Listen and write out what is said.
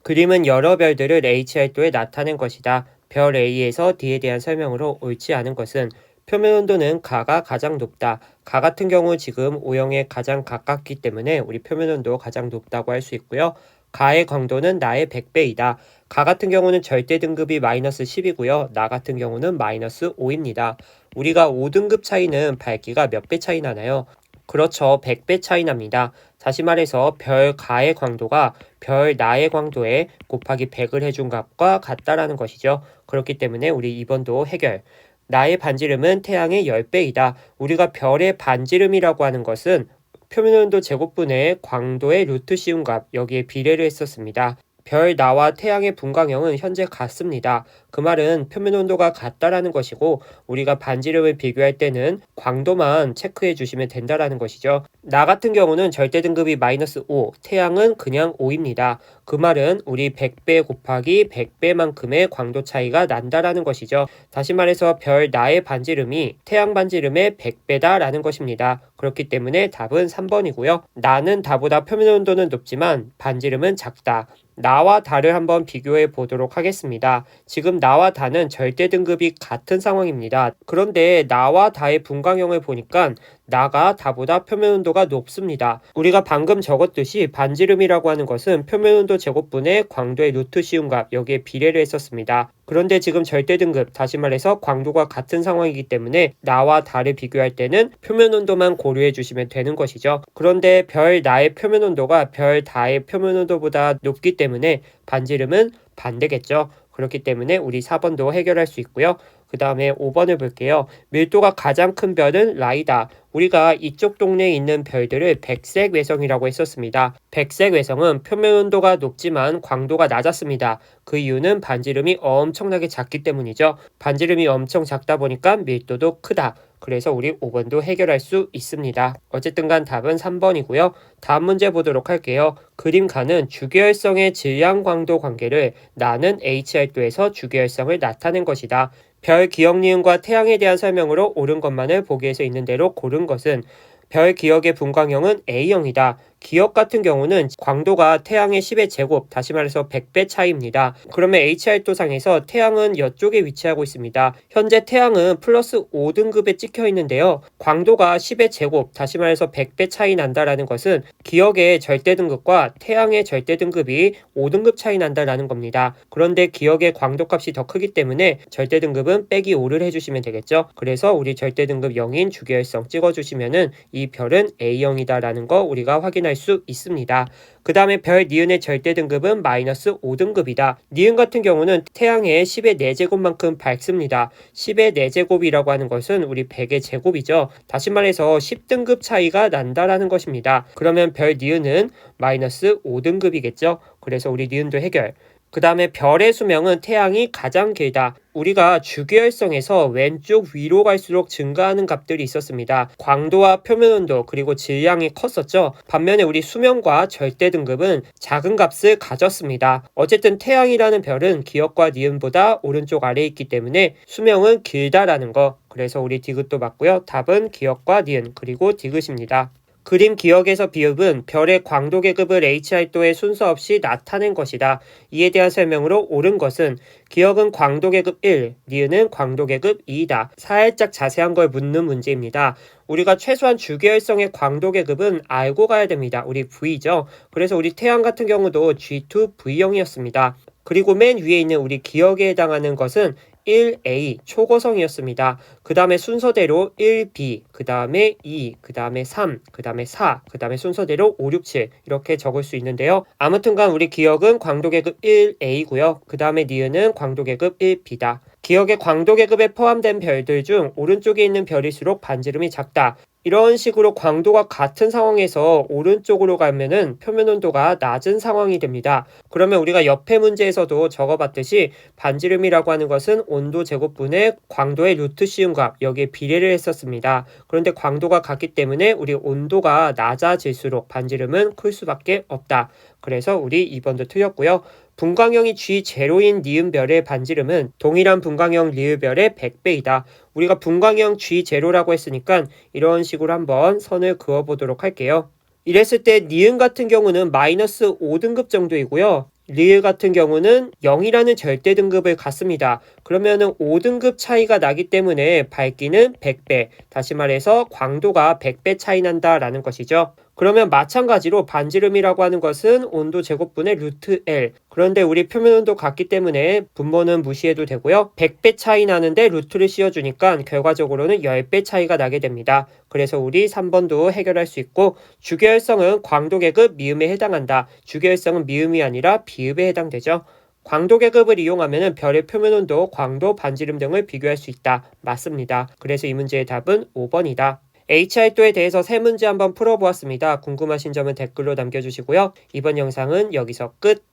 그림은 여러 별들을 H알도에 나타낸 것이다. 별 A에서 D에 대한 설명으로 옳지 않은 것은 표면 온도는 가가 가장 높다. 가 같은 경우 지금 O형에 가장 가깝기 때문에 우리 표면 온도 가장 높다고 할 수 있고요. 가의 광도는 나의 100배이다. 가 같은 경우는 절대 등급이 마이너스 10이고요. 나 같은 경우는 마이너스 5입니다. 우리가 5등급 차이는 밝기가 몇 배 차이 나나요? 그렇죠. 100배 차이 납니다. 다시 말해서 별 가의 광도가 별 나의 광도에 곱하기 100을 해준 값과 같다라는 것이죠. 그렇기 때문에 우리 2번도 해결. 나의 반지름은 태양의 10배이다. 우리가 별의 반지름이라고 하는 것은 표면온도 제곱분의 광도의 루트 씌운 값, 여기에 비례를 했었습니다. 별 나와 태양의 분광형은 현재 같습니다. 그 말은 표면 온도가 같다라는 것이고 우리가 반지름을 비교할 때는 광도만 체크해 주시면 된다라는 것이죠. 나 같은 경우는 절대 등급이 마이너스 5, 태양은 그냥 5입니다. 그 말은 우리 100배 곱하기 100배만큼의 광도 차이가 난다라는 것이죠. 다시 말해서 별 나의 반지름이 태양 반지름의 100배다라는 것입니다. 그렇기 때문에 답은 3번이고요. 나는 다보다 표면 온도는 높지만 반지름은 작다. 나와 다를 한번 비교해 보도록 하겠습니다. 지금 나와 다는 절대 등급이 같은 상황입니다. 그런데 나와 다의 분광형을 보니까 나가 다보다 표면 온도가 높습니다. 우리가 방금 적었듯이 반지름이라고 하는 것은 표면 온도 제곱분의 광도의 루트 씌운 값, 여기에 비례를 했었습니다. 그런데 지금 절대 등급, 다시 말해서 광도가 같은 상황이기 때문에 나와 다를 비교할 때는 표면 온도만 고려해 주시면 되는 것이죠. 그런데 별 나의 표면 온도가 별 다의 표면 온도보다 높기 때문에 반지름은 반대겠죠. 그렇기 때문에 우리 4번도 해결할 수 있고요. 그 다음에 5번을 볼게요. 밀도가 가장 큰 별은 라이다. 우리가 이쪽 동네에 있는 별들을 백색 외성이라고 했었습니다. 백색 외성은 표면 온도가 높지만 광도가 낮았습니다. 그 이유는 반지름이 엄청나게 작기 때문이죠. 반지름이 엄청 작다 보니까 밀도도 크다. 그래서 우리 5번도 해결할 수 있습니다. 어쨌든 간 답은 3번이고요. 다음 문제 보도록 할게요. 그림 가는 주계열성의 질량 광도 관계를 나는 H알도에서 주계열성을 나타낸 것이다. 별 기억 니은과 태양에 대한 설명으로 옳은 것만을 보기에서 있는 대로 고른 것은 별 기억의 분광형은 A형이다. 기억 같은 경우는 광도가 태양의 10의 제곱, 다시 말해서 100배 차이입니다. 그러면 H알도상에서 태양은 이쪽에 위치하고 있습니다. 현재 태양은 플러스 5등급에 찍혀 있는데요. 광도가 10의 제곱, 다시 말해서 100배 차이 난다라는 것은 기억의 절대 등급과 태양의 절대 등급이 5등급 차이 난다라는 겁니다. 그런데 기억의 광도값이 더 크기 때문에 절대 등급은 빼기 5를 해주시면 되겠죠. 그래서 우리 절대 등급 0인 주계열성 찍어주시면은 이 별은 A형이다라는 거 우리가 확인할 수 있습니다. 그 다음에 별 니은의 절대 등급은 마이너스 5등급이다. 니은 같은 경우는 태양의 10의 4제곱만큼 밝습니다. 10의 4제곱이라고 하는 것은 우리 100의 제곱이죠. 다시 말해서 10등급 차이가 난다라는 것입니다. 그러면 별 니은은 마이너스 5등급이겠죠. 그래서 우리 니은도 해결. 그 다음에 별의 수명은 태양이 가장 길다. 우리가 주계열성에서 왼쪽 위로 갈수록 증가하는 값들이 있었습니다. 광도와 표면 온도 그리고 질량이 컸었죠. 반면에 우리 수명과 절대 등급은 작은 값을 가졌습니다. 어쨌든 태양이라는 별은 기억과 니은보다 오른쪽 아래에 있기 때문에 수명은 길다라는 거. 그래서 우리 디귿도 맞고요. 답은 기억과 니은 그리고 디귿입니다. 그림 기억에서 비읍은 별의 광도 계급을 H알도의 순서 없이 나타낸 것이다. 이에 대한 설명으로 옳은 것은 기억은 광도 계급 1, 니은은 광도 계급 2이다. 살짝 자세한 걸 묻는 문제입니다. 우리가 최소한 주계열성의 광도 계급은 알고 가야 됩니다. 우리 V죠. 그래서 우리 태양 같은 경우도 G2V형이었습니다. 그리고 맨 위에 있는 우리 기억에 해당하는 것은 1A 초고성이었습니다. 그 다음에 순서대로 1B, 그 다음에 2, 그 다음에 3, 그 다음에 4, 그 다음에 순서대로 5, 6, 7 이렇게 적을 수 있는데요. 아무튼간 우리 기억은 광도계급 1A고요. 그 다음에 니은은 광도계급 1B다. 기억의 광도계급에 포함된 별들 중 오른쪽에 있는 별일수록 반지름이 작다. 이런 식으로 광도가 같은 상황에서 오른쪽으로 가면은 표면 온도가 낮은 상황이 됩니다. 그러면 우리가 옆에 문제에서도 적어봤듯이 반지름이라고 하는 것은 온도 제곱분의 광도의 루트 씌운 값, 여기에 비례를 했었습니다. 그런데 광도가 같기 때문에 우리 온도가 낮아질수록 반지름은 클 수밖에 없다. 그래서 우리 2번도 틀렸고요. 분광형이 G0인 니은별의 반지름은 동일한 분광형 리을별의 100배이다. 우리가 분광형 G0라고 했으니까 이런 식으로 한번 선을 그어보도록 할게요. 이랬을 때 니은 같은 경우는 마이너스 5등급 정도이고요. 리을 같은 경우는 0이라는 절대 등급을 갖습니다. 그러면은 5등급 차이가 나기 때문에 밝기는 100배, 다시 말해서 광도가 100배 차이 난다라는 것이죠. 그러면 마찬가지로 반지름이라고 하는 것은 온도 제곱분의 루트 L. 그런데 우리 표면 온도 같기 때문에 분모는 무시해도 되고요. 100배 차이 나는데 루트를 씌워주니까 결과적으로는 10배 차이가 나게 됩니다. 그래서 우리 3번도 해결할 수 있고, 주계열성은 광도계급 미음에 해당한다. 주계열성은 미음이 아니라 비읍에 해당되죠. 광도계급을 이용하면 별의 표면 온도, 광도, 반지름 등을 비교할 수 있다. 맞습니다. 그래서 이 문제의 답은 5번이다. HI도에 대해서 세 문제 한번 풀어보았습니다. 궁금하신 점은 댓글로 남겨주시고요. 이번 영상은 여기서 끝!